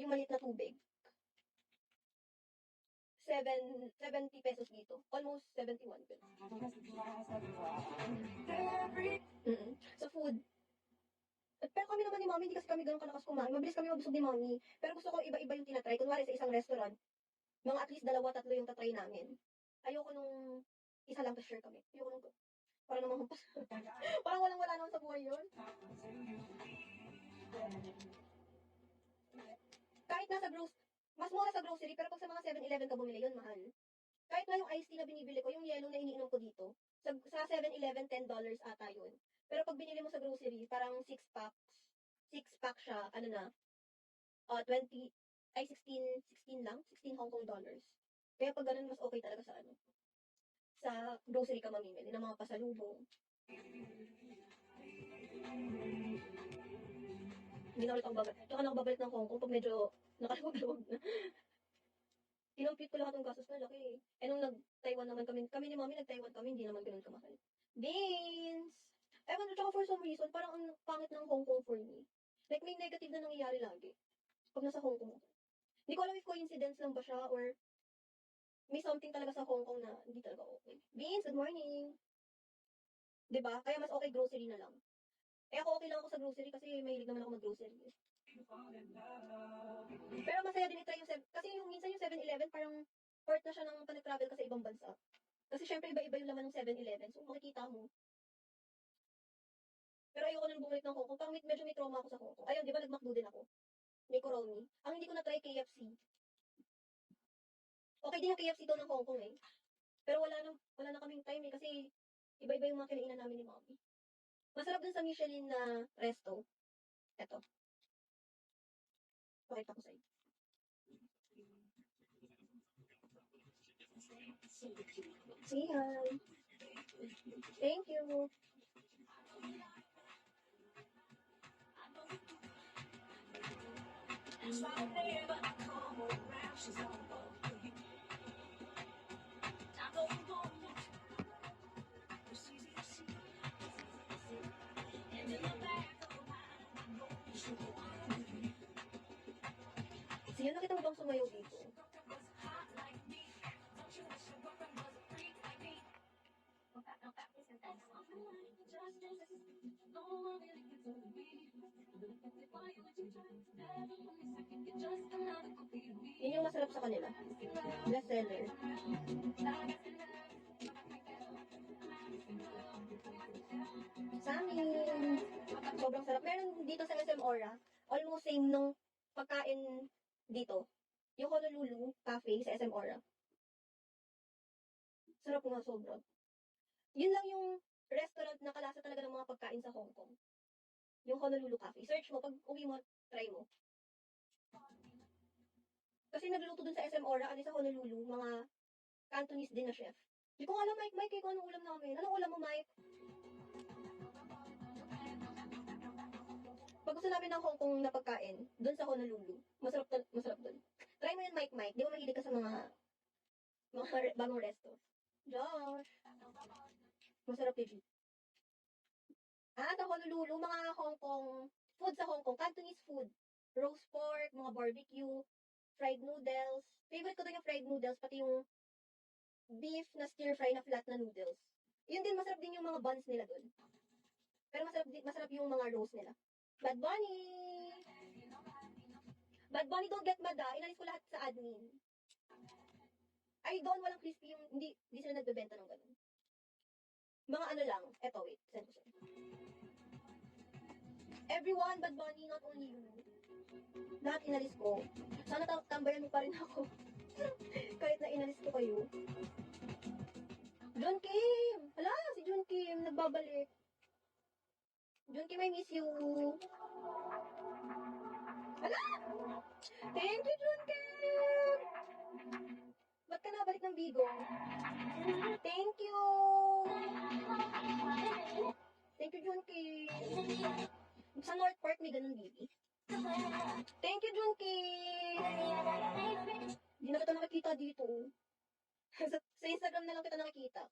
yung maliit na tubig. 70 pesos dito. Almost 71 pesos. So, food. Pero kami naman ni Mami, hindi kasi kami ganun kalakas kumain. Mabilis kami mabusog ni Mami. Pero gusto ko iba-iba yung tinatry. Kunwari sa isang restaurant, mga at least 2-3 yung tatry namin. Ayoko nung isa lang to share kami. Ayoko nung para namang humpas. Parang walang-wala naman sa buhay yun. Kahit nasa mas mura sa grocery, pero pag sa mga 7-Eleven ka bumili yun, mahal. Kahit na yung iced tea na binibili ko, yung yellow na iniinom ko dito, sa 7-Eleven, $10 ata yun. Pero pag binili mo sa grocery, parang 6 pack siya, ano na, 16 lang, 16 Hong Kong dollars. Kaya pag ganun, mas okay talaga sa ano, sa grocery ka mamimili ng mga pasalubong. Hindi na ulit ako babalik. Tsaka na ako babalik ng Hong Kong pag medyo nakaluwag na. Kinompute ko lahat ng gastos na laki. Eh nung nag-Taiwan naman kami ni Mami nag-Taiwan kami, hindi naman ganun kamahal. Beans! Ewan, tsaka for some reason, parang ang pangit ng Hong Kong for me. Like, may negative na nangyayari lagi. Pag nasa Hong Kong. Hindi ko alam if coincidence lang ba siya or may something talaga sa Hong Kong na hindi talaga okay. Beans, good morning! Diba? Kaya mas okay grocery na lang. Eh ako okay lang ako sa grocery kasi mahilig naman ako mag-grocery. Pero masaya din i-try kasi yung minsan yung 7-Eleven parang part na siya ng pag-travel ka sa ibang bansa. Kasi syempre iba-iba yung laman ng 7-Eleven. So makikita mo. Pero ayoko nang bumalik ng Hong Kong. Parang medyo may trauma ako sa Hong Kong. Ayun, di ba nag-McDo din ako? May Coroni. Ang hindi ko na-try KFC. Okay din yung KFC daw ng Hong Kong eh. Pero wala na kaming time eh kasi iba-iba yung mga kinainan namin ni Mommy. Masarap dun sa Michelin na resto. Eto. Pakita ko sa iyo. Say hi. Thank you. Siya, nakita mo bang sumayaw dito? Yun yung masarap sa kanila. Best seller. Sa amin. Sobrang sarap. Meron dito sa SM Aura. Almost same nung pagkain dito. Yung Honolulu Cafe sa SM Aura. Sarap nga sobra. Yun lang yung restaurant na kalasa talaga ng mga pagkain sa Hong Kong. Yung Honolulu Cafe. Search mo, pag uwi mo, try mo. Kasi nagluto dun sa SM Aura, sa Honolulu, mga Cantonese din na chef. Hindi ko alam, Mike, kung anong ulam namin. Anong ulam mo, Mike? Pag gusto namin ng Hong Kong na pagkain, dun sa Honolulu, masarap dun. Try mo yun, Mike. Di ba mahilig ka sa mga bagong resto? Josh! Masarap legit. Sa Honolulu, mga Hong Kong, food sa Hong Kong, Cantonese food. Roast pork, mga barbecue, fried noodles. Favorite ko doon yung fried noodles, pati yung beef na stir-fry na flat na noodles. Yun din, masarap din yung mga buns nila doon. Pero masarap yung mga roast nila. Bad Bunny! Bad Bunny, don't get mad Inalis ko lahat sa admin. Ay, doon walang crispy yung, hindi sila nagbebenta ng ganun. Mga ano lang, eto wait, send ko siya. Everyone, Bad Bunny, not only you. Lahat inalis ko. Sana tambayan mo pa rin ako. Kahit na inalis ko kayo. John Kim! Hala, si John Kim, nagbabalik. John Kim, I miss you. Hala! Thank you, John Kim! Ba't ka nabalik ng Bigo? Thank you! Thank you, John Kim. Sa North Park may ganun, baby. Thank you, John Kim! Hindi na kita nakikita dito. Sa Instagram na lang kita nakikita.